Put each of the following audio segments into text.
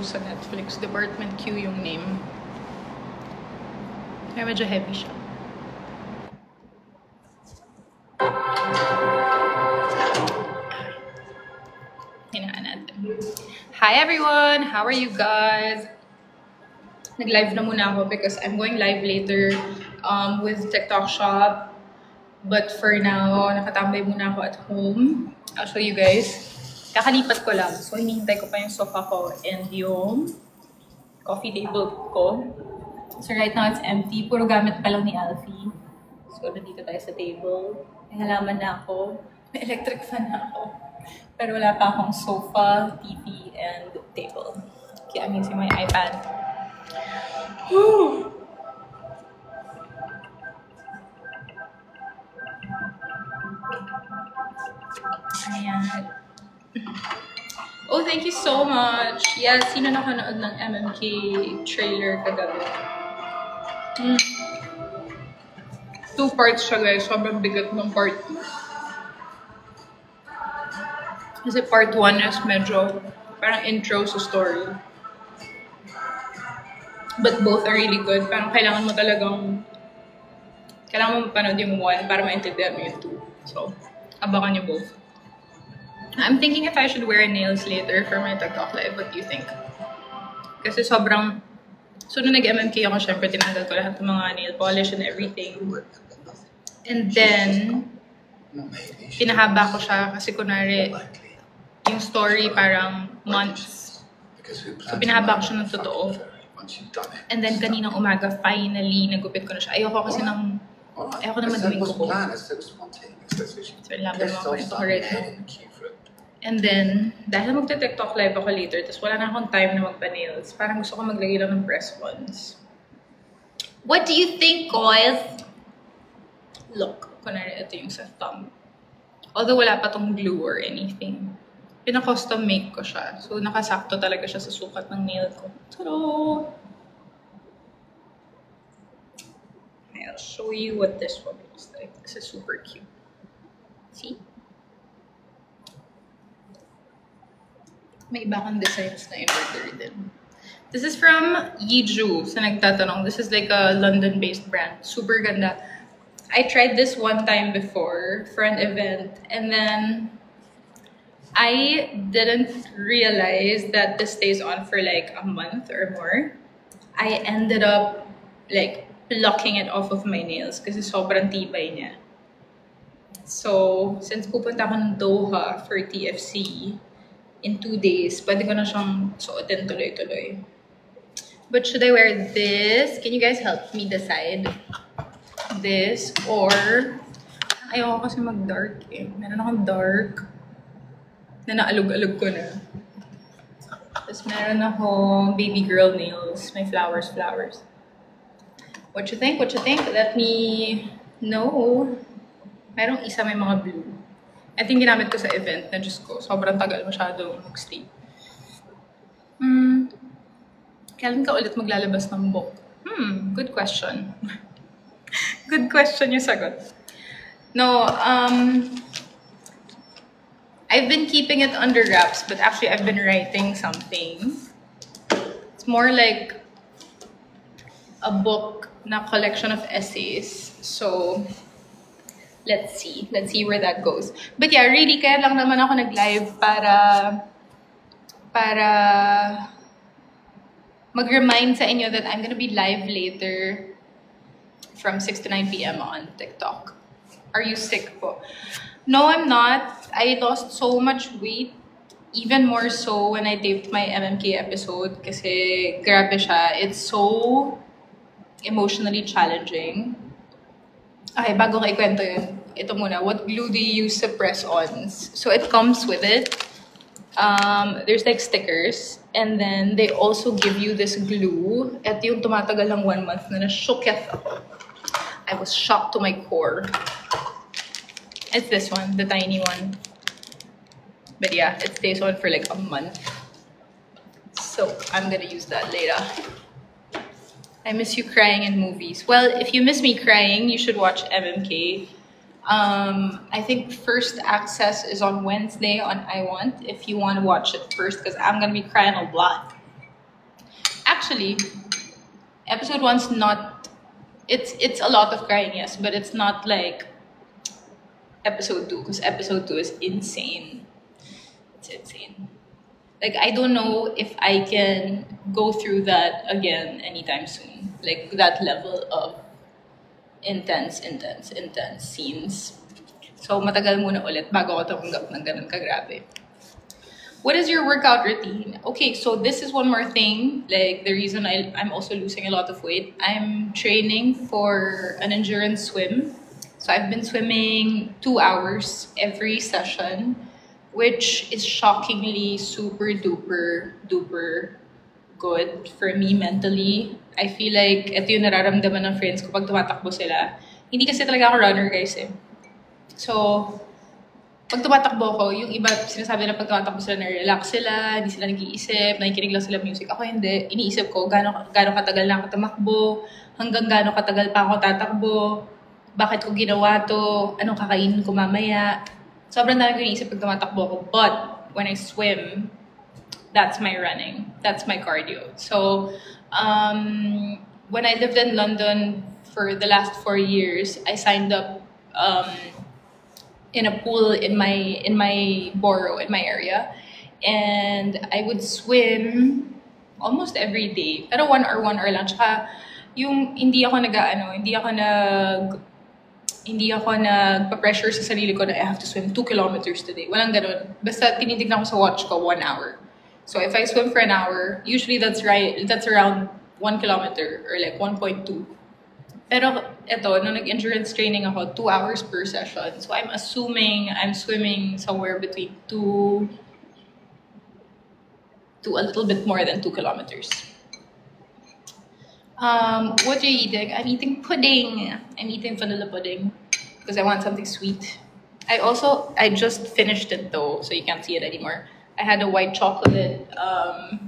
sa Netflix. Department Q yung name. Kaya medyo heavy siya. Hinaan natin. Hi everyone! How are you guys? Nag-live na muna ako because I'm going live later with TikTok Shop. But for now, nakatambay muna ako at home. I'll show you guys. Kakalipat ko lang. So, hinihintay ko pa yung sofa ko and yung coffee table ko. So, right now, it's empty. Puro gamit pa lang ni Alfie. So, nandito tayo sa table. May halaman na ako. May electric fan na ako. Pero wala pa akong sofa, TV, and table. Kaya I'm using my iPad. Whew! Ayan. Oh, thank you so much. Yes, sino nakanood ng MMK trailer kagabi? 2 parts siya, guys. Sobrang bigat ng part 2. Kasi part 1 is medyo parang intro sa story. But both are really good. Parang kailangan mo mapanood yung 1 para maintindihan mo yung 2. So, abangan niyo both. I'm thinking if I should wear nails later for my TikTok live. What do you think? Kasi sobrang... So, nung nag-MMK ako, syempre, tinanggal ko lahat ng mga nail polish and everything. And then, pinahaba ko siya kasi kunwari, yung story parang months. So, pinahaba ko siya ng totoo. And then, kaninang umaga, finally, nagupit ko na siya. Ayoko naman gawin ko. So, laban mo ako ito right now. And then, dahil magta-TikTok live ako later, tapos wala na akong time na magpa-nails, parang gusto ko maglagay lang ng press-ons. What do you think, guys? Look, kunwari ito yung sa thumb. Although wala pa tong glue or anything. Pina-custom make ko siya. So, nakasakto talaga siya sa sukat ng nail ko. Taro! I'll show you what this one looks like. This is super cute. See? May iba kang designs na in-order din. This is from Yiju. Sa nagtatanong, this is like a London-based brand. Super ganda. I tried this one time before for an event. And then, I didn't realize that this stays on for like a month or more. I ended up like plucking it off of my nails kasi sobrang tibay niya. So, since pupunta ako ng Doha for TFC, in 2 days, pwede ko na siyang suotin tuloy-tuloy. But should I wear this? Can you guys help me decide? This or... Ayoko kasi mag-dark eh. Meron akong dark na naalog-alog ko na. Tapos meron akong baby girl nails. May flowers. What you think? Let me know. Merong isa may mga blue. I think ginamit ko sa event na Diyos ko. Sobrang tagal masyado mag-stay. Kailan ka ulit maglalabas ng book? Good question. Good question yung sagot. No, I've been keeping it under wraps, but actually I've been writing something. It's more like a book na collection of essays. So, let's see where that goes. But yeah, really, kaya lang naman ako nag-live para mag-remind sa inyo that I'm gonna be live later from 6 to 9 p.m. on TikTok. Are you sick po? No, I'm not. I lost so much weight. Even more so when I taped my MMK episode kasi grabe siya. It's so emotionally challenging. Okay, bago ko ikwento yun, ito muna. What glue do you use sa press-ons? So it comes with it. There's like stickers. And then they also give you this glue. Ito yung tumatagal lang 1 month na na-shooketh ako. I was shocked to my core. It's this one, the tiny one. But yeah, it stays on for like a month. So I'm gonna use that later. I miss you crying in movies. Well, if you miss me crying, you should watch MMK. I think first access is on Wednesday on I Want, if you want to watch it first, because I'm going to be crying a lot. Actually, episode one's not. It's a lot of crying, yes, but it's not like episode two, because episode two is insane. It's insane. Like, I don't know if I can go through that again anytime soon. Like, that level of intense scenes. So, matagal muna ulit bago ako tumanggap ng ganun kagrabe. What is your workout routine? Okay, so this is one more thing. Like, the reason I'm also losing a lot of weight. I'm training for an endurance swim. So I've been swimming 2 hours every session, which is shockingly super duper good for me mentally. I feel like ito yung nararamdaman ng friends ko pag tumatakbo sila. Hindi kasi talaga ako runner, guys eh. So, pag tumatakbo ko, yung iba sinasabi na pag tumatakbo sila, na-relax sila, hindi sila nag-iisip, nakikinig lang sila music. Ako hindi. Iniisip ko gaano katagal na ako tumakbo, hanggang gaano katagal pa ako tatakbo, bakit ko ginawa to, anong kakainin ko mamaya. Sobrang dami ko iniisip pag tumatakbo ko. But when I swim, that's my running. That's my cardio. So, when I lived in London for the last 4 years, I signed up in a pool in my borough, in my area. And I would swim almost every day. Pero 1 hour lang. Tsaka, yung hindi ako nagpa-pressure sa sarili ko na I have to swim 2 kilometers today. Walang ganun. Basta tinitignan ko sa watch ko 1 hour. So if I swim for an hour, usually that's around 1 kilometer or like 1.2. Pero ito, nung nag-endurance training ako, 2 hours per session. So I'm assuming I'm swimming somewhere between 2 to a little bit more than 2 kilometers. What are you eating? I'm eating pudding. I'm eating vanilla pudding because I want something sweet. I just finished it though, so you can't see it anymore. I had a white chocolate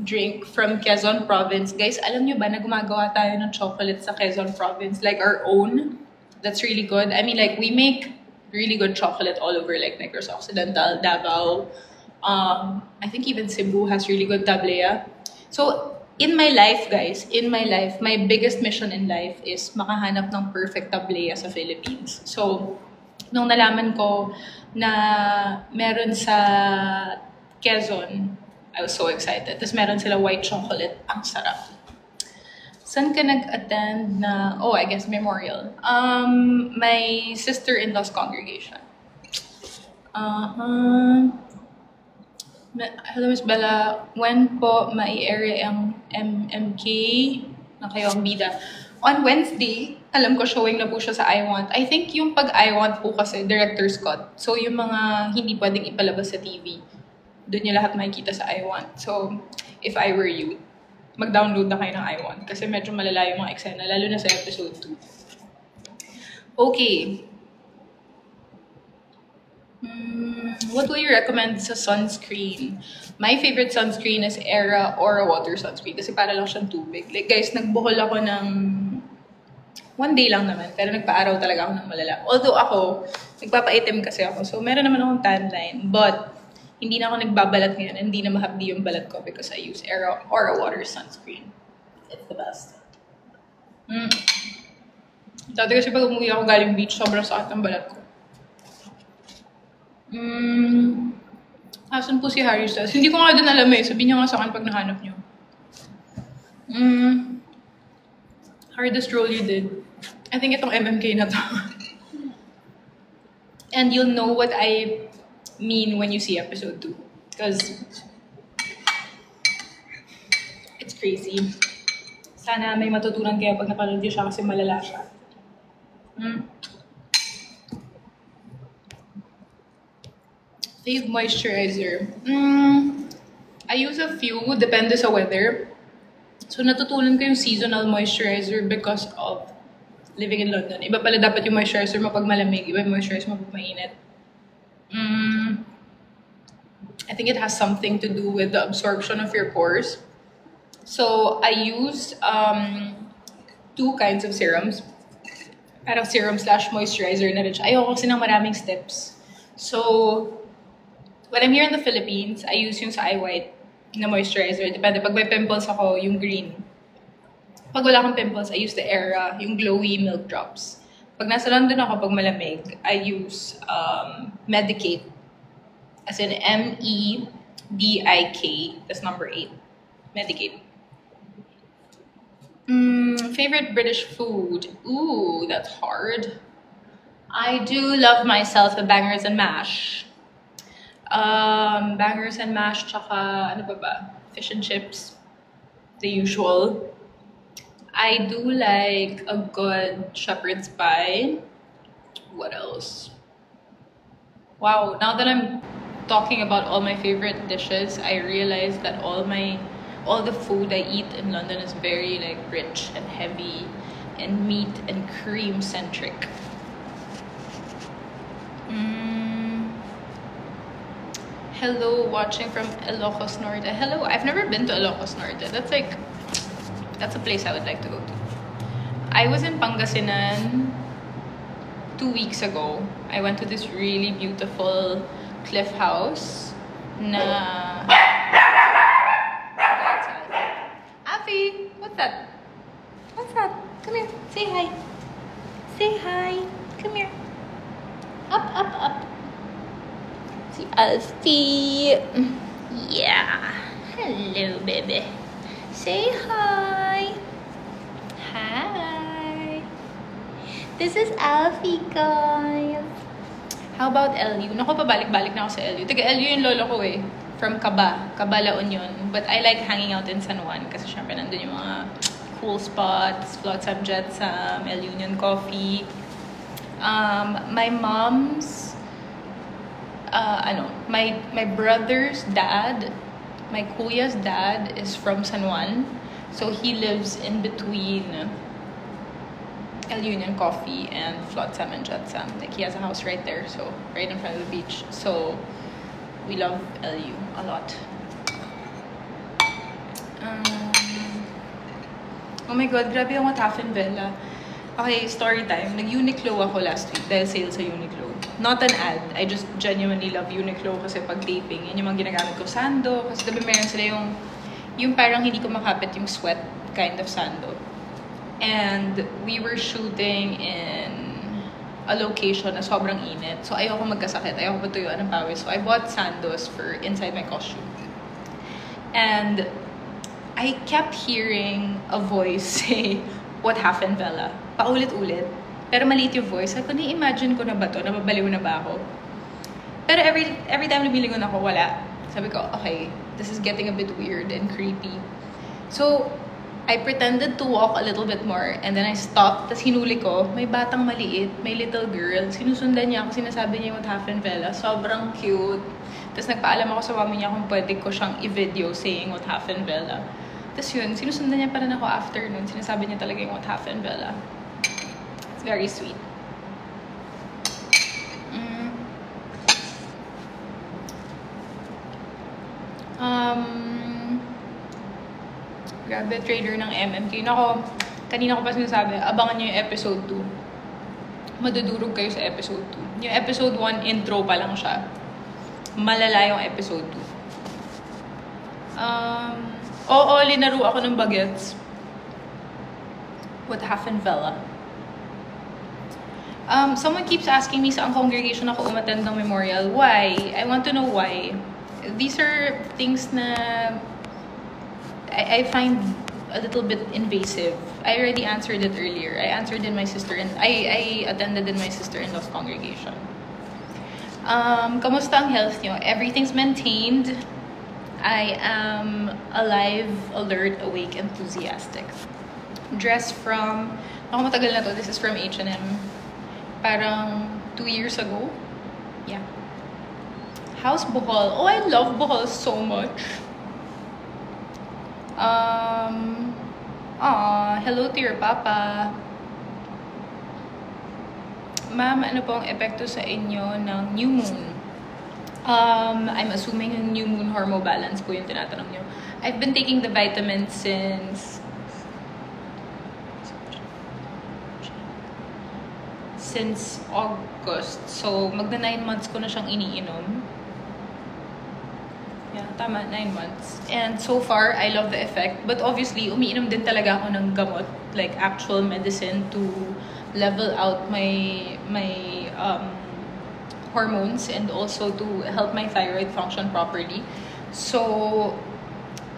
drink from Quezon Province. Guys, alam nyo ba na gumagawa tayo ng chocolate sa Quezon Province? Like our own. That's really good. I mean, like, we make really good chocolate all over, like Negros Occidental, Davao. I think even Cebu has really good tablea. So, in my life, guys, my biggest mission in life is makahanap ng perfect tablea sa Philippines. So, nung nalaman ko na meron sa Quezon, I was so excited. Tapos meron sila white chocolate. Ang sarap. Saan ka nag-attend na... Oh, I guess memorial. My sister-in-law's congregation. Hello, Miss Bella. When po mai-area ang MMK na kayo ang bida? On Wednesday, alam ko showing na po siya sa I Want. I think yung pag I Want po kasi, director's cut. So yung mga hindi pwedeng ipalabas sa TV, doon nyo lahat makikita sa I Want. So, if I were you, mag-download na kayo ng I Want. Kasi medyo malala yung mga eksena, lalo na sa episode 2. Okay. What will you recommend sa sunscreen? My favorite sunscreen is Era Aura Water Sunscreen kasi para lang siyang tubig. Like guys, nagbuhol ako ng 1 day lang naman, pero nagpa-araw talaga ako ng malala. Although ako, nagpapaitim kasi ako. So, meron naman akong tan line. But, hindi na ako nagbabalat ngayon. Hindi na mahabdi yung balat ko because I use Era Aura Water Sunscreen. It's the best. Dati kasi pag umuwi ako galing beach, sobrang sakit ng balat ko. Asan po si Harry Styles? Hindi ko nga din alam eh. Sabihin niya nga sa akin pag nahanap niyo. Hardest role you did? I think itong MMK na to. And you'll know what I mean when you see episode 2. Because it's crazy. Sana may matutunan kayo pag napanood niyo siya kasi malala siya. Fave moisturizer. I use a few, depende sa weather. So natutunan ko yung seasonal moisturizer because of living in London. Iba pala dapat yung moisturizer mo pag malamig, iba yung moisturizer mo pag mainit. I think it has something to do with the absorption of your pores. So I use 2 kinds of serums. Parang serum / moisturizer na rin siya. Ayoko kasi ng maraming steps. So when I'm here in the Philippines, I use yung sa Eye White na moisturizer. Depende. Pag may pimples ako, yung green. Pag wala akong pimples, I use the Era, yung glowy milk drops. Pag nasa London ako, pag malamig, I use Medicate. As in MEDIK. That's number 8. Medicate. Favorite British food? Ooh, that's hard. I do love myself a bangers and mash. Bangers and mash, tsaka ano ba? Fish and chips. The usual. I do like a good shepherd's pie. What else? Wow, now that I'm talking about all my favorite dishes, I realize that all the food I eat in London is very like rich and heavy and meat and cream centric. Hello, watching from Ilocos Norte. Hello, I've never been to Ilocos Norte. That's a place I would like to go to. I was in Pangasinan 2 weeks ago. I went to this really beautiful cliff house na... Afi, what's that? What's that? Come here, say hi. Say hi, come here. Up, up, up. See Alfie. Yeah. Hello, baby. Say hi. Hi. This is Alfie, guys. How about LU? Naku, pabalik-balik na ako sa LU. Taga LU yung lolo ko eh. From Caba, La Union. But I like hanging out in San Juan kasi syempre nandun yung mga cool spots, Flotsam Jetsam, El Union Coffee. My mom's, my brother's dad, my kuya's dad is from San Juan. So he lives in between El Union Coffee and Flotsam and Jetsam. Like he has a house right there, so right in front of the beach. So we love LU a lot. Oh my god, grabe yung Tafen Villa. Okay, story time. Nag-Uniqlo ako last week dahil sale sa Uniqlo. Not an ad. I just genuinely love Uniqlo kasi pag taping, yun yung mga ginagamit ko. Sando. Kasi diba meron sila yung parang hindi ko makapit yung sweat kind of sando. And we were shooting in a location na sobrang init. So ayoko magkasakit. Ayoko matuyuan ng pawis. So I bought sandos for inside my costume. And I kept hearing a voice say, "What happened, Bella?" Paulit-ulit. Pero maliit yung voice. Sabi ko, ni-imagine ko na ba to? Nababaliw na ba ako? Pero every time lumilingon ako, wala. Sabi ko, okay, this is getting a bit weird and creepy. So, I pretended to walk a little bit more and then I stopped. Tapos hinuli ko, may batang maliit, may little girl. Sinusundan niya ako, sinasabi niya, "What happened, Bella?" Sobrang cute. Tapos nagpaalam ako sa mami niya kung pwede ko siyang i-video saying, "What happened, Bella?" Tapos yun, sinusundan niya pa rin ako after nun. Sinasabi niya talaga yung "What happened, Bella?" It's very sweet. Grabe, trailer ng MMK. Nako, kanina ko pa sinasabi, abangan niyo yung episode 2. Madudurog kayo sa episode 2. Yung episode 1, intro pa lang siya. Malala yung episode 2. Oo, linaro ako ng bagets. What happened, Vella? Someone keeps asking me saan congregation ako umattend ng memorial. Why? I want to know why. These are things na I find a little bit invasive. I already answered it earlier. I answered in my I attended in my sister-in-law's congregation. Kamusta ang health nyo? Everything's maintained. I am alive, alert, awake, enthusiastic. Dress from, ako matagal na to, this is from H&M. Parang 2 years ago. Yeah. How's Bohol? Oh, I love Bohol so much. Hello to your papa. Ma'am, ano po ang epekto sa inyo ng new moon? I'm assuming yung new moon hormone balance po yung tinatanong nyo. I've been taking the vitamins since August. So, magna 9 months ko na siyang iniinom. Yeah, tama, 9 months. And so far, I love the effect. But obviously, umiinom din talaga ako ng gamot, like actual medicine to level out my hormones and also to help my thyroid function properly. So,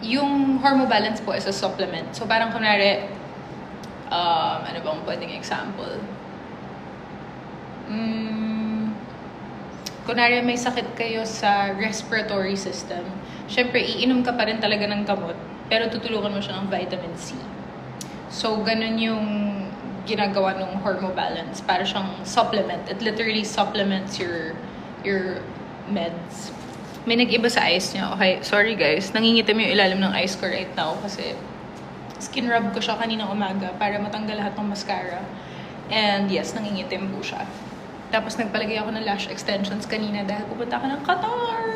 yung Hormobalance po is a supplement. So, parang kunwari, ano bang pwedeng example? Kunwari may sakit kayo sa respiratory system, syempre iinom ka pa rin talaga ng gamot, pero tutulungan mo siya ng vitamin C. So, ganun yung ginagawa ng Hormobalance. Para siyang supplement. It literally supplements your meds. May nag-iba sa eyes niya. Okay, sorry guys. Nangingitim yung ilalim ng eyes ko right now kasi skin rub ko siya kaninang umaga para matanggal lahat ng mascara. And yes, nangingitim po siya. Tapos nagpalagay ako ng lash extensions kanina dahil pupunta ako ng Qatar.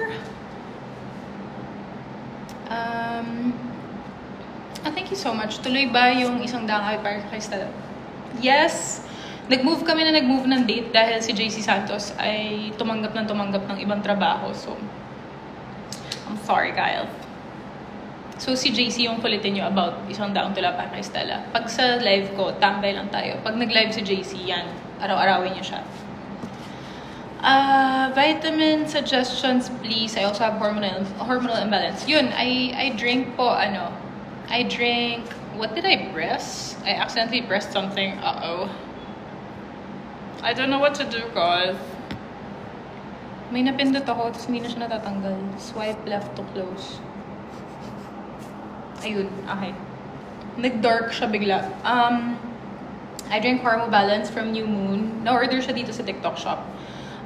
Thank you so much. Tuloy ba yung isang dangay para kay Stella? Yes! Nag-move ng date dahil si JC Santos ay tumanggap ng ibang trabaho. So, I'm sorry, Kyle. So, si JC yung kulitin nyo about isang daang tula para kay Stella. Pag sa live ko, tambay lang tayo. Pag nag-live si JC, yan. Araw-arawin niyo siya. Vitamin suggestions, please. I also have hormonal imbalance. Yun, I drink po, I drink, what did I press? I accidentally pressed something. Uh-oh. I don't know what to do, guys. May napindot ako, tapos hindi na siya natatanggal. Swipe left to close. Ayun, okay. Nag-dark siya bigla. I drink Hormobalance from New Moon. Na-order siya dito sa TikTok shop.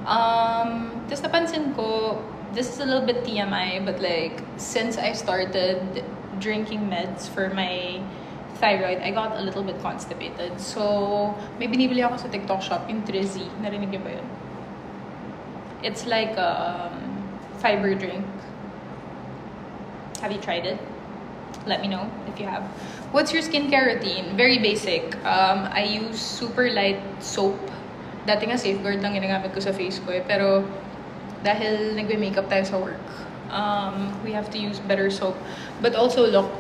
Tapos napansin ko, this is a little bit TMI, but like, since I started drinking meds for my thyroid, I got a little bit constipated. So, may binibili ako sa TikTok shop, yung Trizzy. Narinig niyo ba yun? It's like a fiber drink. Have you tried it? Let me know if you have. What's your skincare routine? Very basic. I use super light soap. Dati nga Safeguard lang ginagamit ko sa face ko eh. Pero dahil nagbe-makeup tayo sa work, we have to use better soap. But also, look,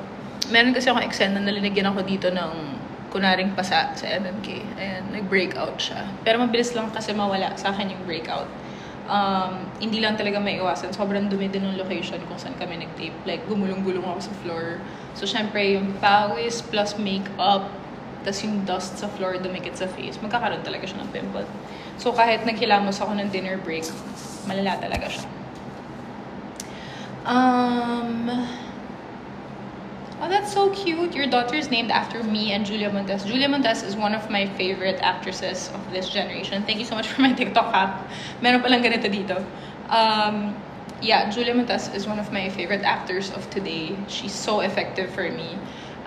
meron kasi akong eksena na linagyan ako dito ng kunaring pasa sa MMK. Ayan, nag-breakout siya. Pero mabilis lang kasi mawala sa akin yung breakout. Hindi lang talaga may iwasan. Sobrang dumi din ng location kung saan kami nag-tape. Like, gumulong-gulong ako sa floor. So, syempre, yung pawis plus makeup, tas yung dust sa floor, dumikit sa face, magkakaroon talaga siya ng pimple. So, kahit naghilamos ako ng dinner break, malala talaga siya. Oh, that's so cute. Your daughter is named after me and Julia Montes. Julia Montes is one of my favorite actresses of this generation. Thank you so much for my TikTok app. Meron palang ganito dito. Yeah, Julia Montes is one of my favorite actors of today. She's so effective for me.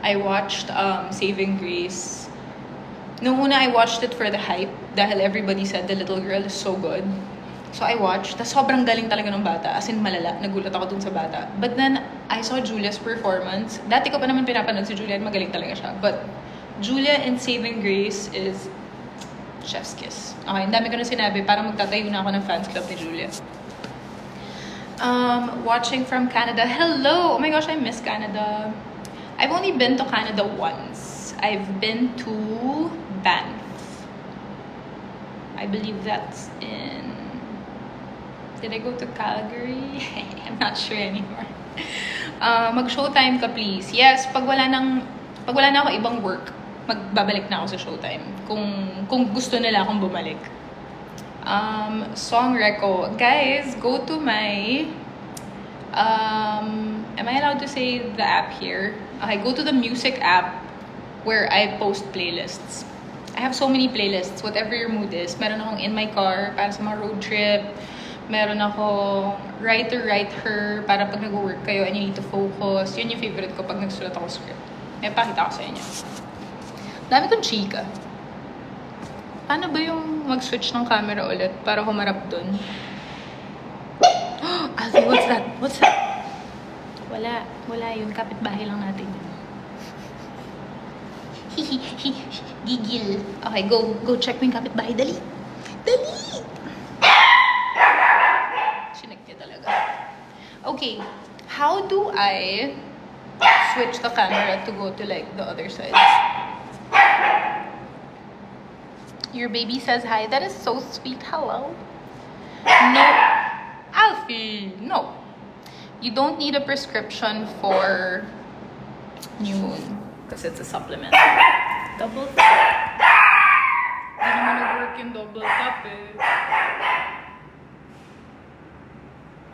I watched Saving Grace. Nung una, I watched it for the hype dahil everybody said the little girl is so good. So I watched. Tas sobrang galing talaga ng bata. As in, malala. Nagulat ako dun sa bata. But then, I saw Julia's performance. Dati ko pa naman pinapanood si Julia. Magaling talaga siya. But Julia in Saving Grace is chef's kiss. Okay, ang dami ko na sinabi. Parang magtatayo na ako ng fans club ni Julia. Watching from Canada. Hello! Oh my gosh, I miss Canada. I've only been to Canada once. I've been to Banff. I believe that's in... Did I go to Calgary? I'm not sure anymore. Mag-showtime ka, please. Yes, pag wala na ako ibang work, magbabalik na ako sa showtime. Kung gusto nila akong bumalik. Song reco. Guys, go to my... am I allowed to say the app here? Okay, go to the music app where I post playlists. I have so many playlists. Whatever your mood is. Meron akong in my car para sa mga road trip. Meron ako writer, write her, para pag nag-work kayo and you need to focus. Yun yung favorite ko pag nagsulat ako script. May pakita ko sa inyo. Dami kong chika. Paano ba yung mag-switch ng camera ulit para humarap dun? Alfie, what's that? What's that? Wala yun. Kapitbahay lang natin yun. Gigil. Okay, go check mo yung kapitbahay. Dali! Okay, I switch the camera to go to like the other sides. Your baby says hi. That is so sweet. Hello. No, Alfie, no. You don't need a prescription for New Moon because it's a supplement. Double tap. Hindi naman nag-work yung double tap eh.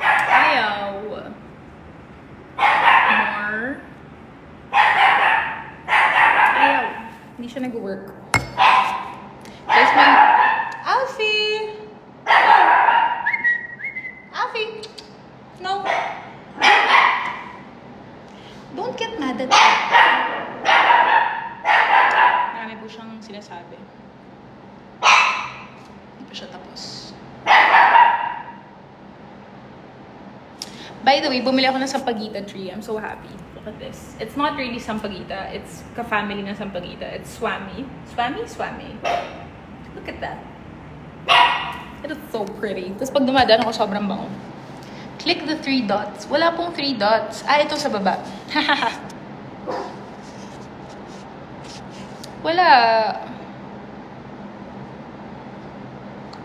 Ayaw. More. Ayaw. Hindi siya nag-work. There's my... Alfie! Alfie! No. Don't get mad at me. Marami po siyang sinasabi. Hindi pa siya tapos. By the way, bumili ako ng sampagita tree. I'm so happy. Look at this. It's not really sampagita. It's ka-family na sampagita. It's swami. Swami? Swami. Look at that. It is so pretty. Tapos pag dumadaan ako, sobrang bango. Click the 3 dots. Wala pong 3 dots. Ah, ito sa baba. Wala.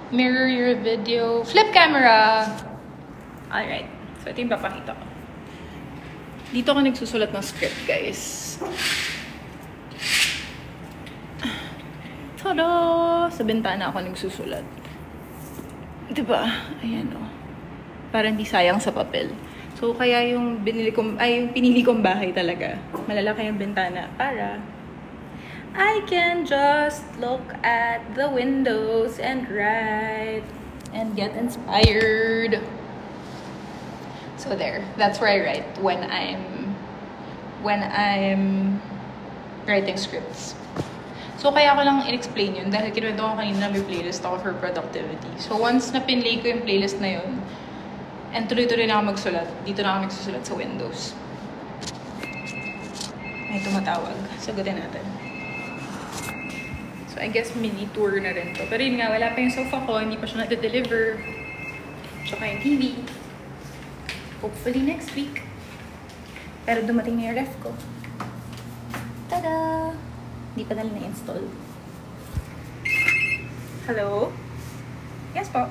Mirror your video. Flip camera. Alright. So, ito yung papakita ko. Dito ako nagsusulat ng script, guys. Tada! Sa bintana ako nagsusulat. Diba? Ayan o. Para hindi sayang sa papel. So, kaya yung pinili kong bahay talaga. Malalaki yung bintana. Para I can just look at the windows and write and get inspired. So there, that's where I write when I'm writing scripts. So kaya ko lang in-explain yun dahil kinuwento ko kanina na may playlist ako for productivity. So once na pinlay ko yung playlist na yun, and tuloy-tuloy na ako magsulat, dito na ako nagsusulat sa Windows. May tumatawag. Sagutin natin. So I guess mini tour na rin to. Pero yun nga, wala pa yung sofa ko, hindi pa siya na-deliver. Tsaka yung TV. Hopefully next week. Pero dumating na yung ref ko. Tada! Hindi pa nila na-install. Hello? Yes po.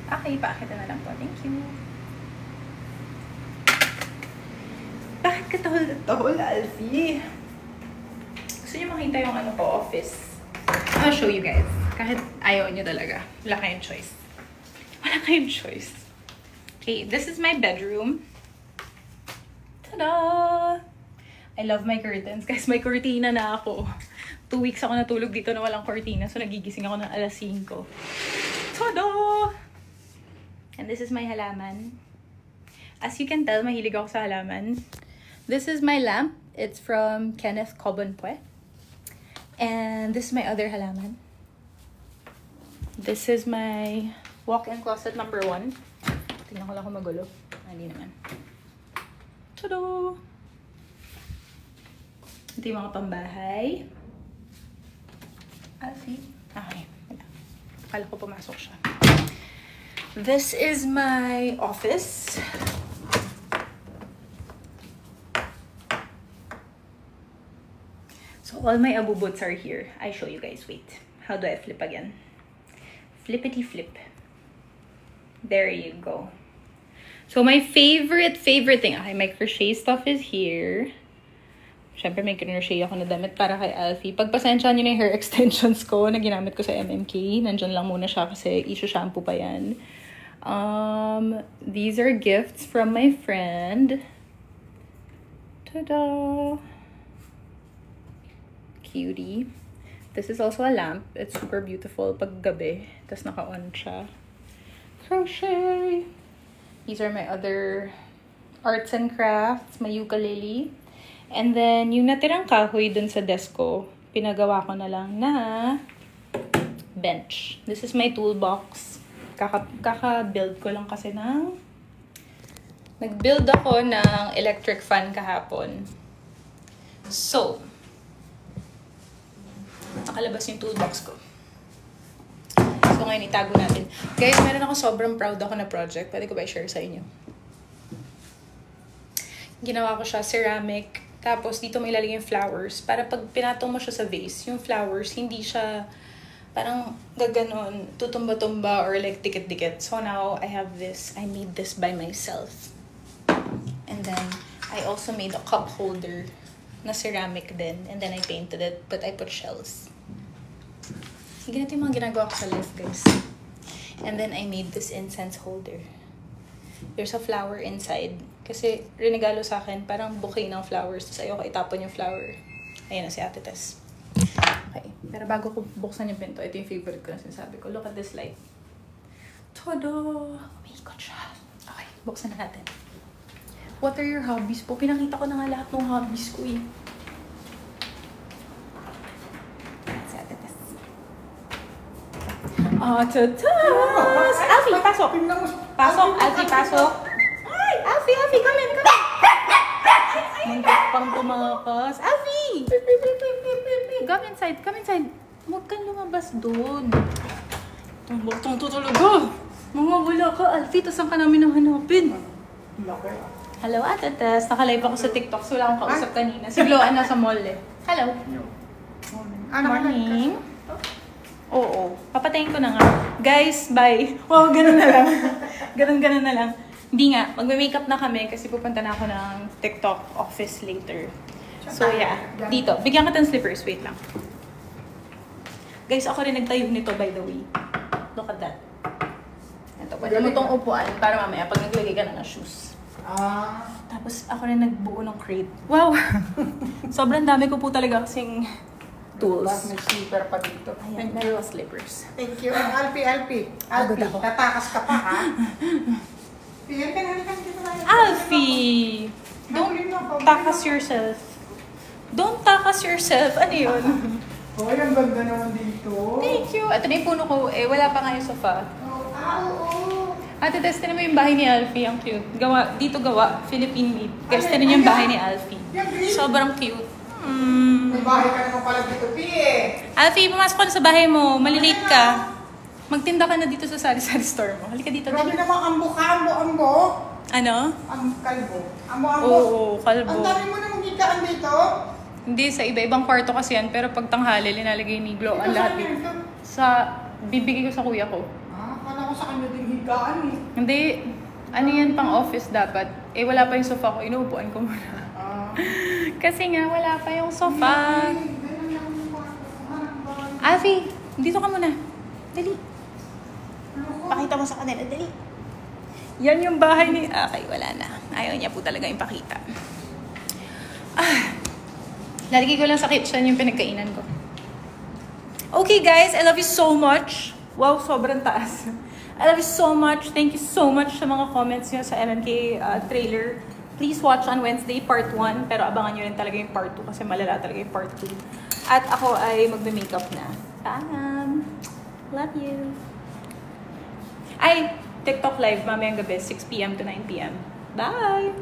Okay, paakita na lang po. Thank you. Bakit ka tahol, Alfie? Gusto niyo makita yung ano ko, office? I'll show you guys. Kahit ayaw niyo talaga. Wala kayong choice. Wala kayong choice. Okay, this is my bedroom. Ta-da! I love my curtains. Guys, may cortina na ako. 2 weeks ako natulog dito na walang cortina. So, nagigising ako ng alas 5. Ta-da! And this is my halaman. As you can tell, mahilig ako sa halaman. This is my lamp. It's from Kenneth Cobonpue. And this is my other halaman. This is my walk-in closet number 1. Tingnan ko lang kung magulo. Hindi naman. Tada! Ito yung mga pambahay. Alfie. Okay. Akala ko pumasok siya. This is my office. So all my abubots are here. I show you guys. Wait. How do I flip again? Flippity flip. There you go. So my favorite thing, okay, my crochet stuff is here. Siyempre may crochet ako na damit para kay Alfie. Pagpasensyahan niyo na yung hair extensions ko na ginamit ko sa MMK. Nandyan lang muna siya kasi issue shampoo pa yan. These are gifts from my friend. Ta-da! Cutie. This is also a lamp. It's super beautiful pag gabi. Tapos naka-on siya. Crochet! These are my other arts and crafts. My ukulele. And then, yung natirang kahoy dun sa desk ko, pinagawa ko na lang na bench. This is my toolbox. Kaka-build ko lang kasi ng... Nag-build ako ng electric fan kahapon. So, nakalabas yung toolbox ko. So, ngayon itago natin. Guys, meron ako sobrang proud ako na project. Pwede ko ba i-share sa inyo? Ginawa ko siya ceramic. Tapos, dito mo ilalagay yung flowers. Para pag pinatong mo siya sa vase, yung flowers, hindi siya parang gaganon, tutumba-tumba or like dikit-dikit. So now, I have this. I made this by myself. And then, I also made a cup holder na ceramic din. And then, I painted it, but I put shells. Sige natin yung mga ginagawa ko sa life, guys. And then, I made this incense holder. There's a flower inside. Kasi renegalo sa akin, parang bouquet ng flowers. Tapos ayoko itapon yung flower. Ayan na si Ate Tess. Okay. Pero bago ko buksan yung pinto, ito yung favorite ko na sinasabi ko. Look at this light. Tada! Umiikot siya. Okay, buksan na natin. What are your hobbies po? Pinakita ko na nga lahat ng hobbies ko eh. Si Ate Tess. Ate Tess! Alfie, pasok! Pasok, Alfie, pasok! Alfie, come in! Muntik pang tumakas. Alfie! Come inside. Huwag kang lumabas doon. Tumbok-tung talaga. Mga wala ka, Alfie. Tapos saan ka namin hanapin? Hello, Ate Tess. Nakalive ako sa TikTok. So wala akong kausap kanina. Si Gloan nasa mall eh. Hello. Morning. Oo. Papatayin ko na nga. Guys, bye. Wow, ganun na lang. Ganun na lang. Hindi nga, magme-makeup na kami kasi pupunta na ako ng TikTok office later. So yeah, dito. Bigyan ka ng slippers. Wait lang. Guys, ako rin nagtayo nito by the way. Look at that. Ito, pwede mo itong upuan para mamaya pag naglagay ka na ng shoes. Tapos ako rin nagbuo ng crate. Wow! Sobrang dami ko po talaga kasing tools. May slipper pa dito. Ayan, meron slippers. Thank you. Alfie. Tatakas ka pa, ha? Alfie! Don't takas yourself. Don't takas yourself. Ano yun? Oh, ang ganda naman dito. Thank you. Ito na yung puno ko. Eh, wala pa nga yung sofa. Ate Tess, tinan mo yung bahay ni Alfie. Ang cute. Dito gawa. Philippine made. Guys, tinan yung bahay ni Alfie. Sobrang cute. May bahay ka naman pala dito, Pie. Alfie, pumasok ka na sa bahay mo. Malilate ka. Magtinda ka na dito sa sari-sari store mo. Halika dito. Grabe namang ambo ka, ambo. Ano? Kalbo. Ambo. Oo, kalbo. Ang dami mo namang gitaan dito. Hindi, sa iba-ibang kwarto kasi yan. Pero pag tanghali, linalagay ni Glo ang lahat dito. Bibigay ko sa kuya ko. Akala ko sa kanya din higaan eh. Hindi. Ano yan pang office dapat? Eh, wala pa yung sofa ko. Inuupuan ko muna. Kasi nga, wala pa yung sofa. Alfie, dito ka muna. Dali. Pakita mo sa kanila. Dali. Yan yung bahay ni... Okay, wala na. Ayaw niya po talaga yung pakita. Lalagay ko lang sa kitchen yung pinagkainan ko. Okay, guys. I love you so much. Wow, sobrang taas. I love you so much. Thank you so much sa mga comments niyo sa MMK trailer. Please watch on Wednesday, part 1. Pero abangan nyo rin talaga yung part 2 kasi malala talaga yung part 2. At ako ay magme-makeup na. Paalam! Love you! Ay! TikTok live mamayang gabi, 6 p.m. to 9 p.m. Bye!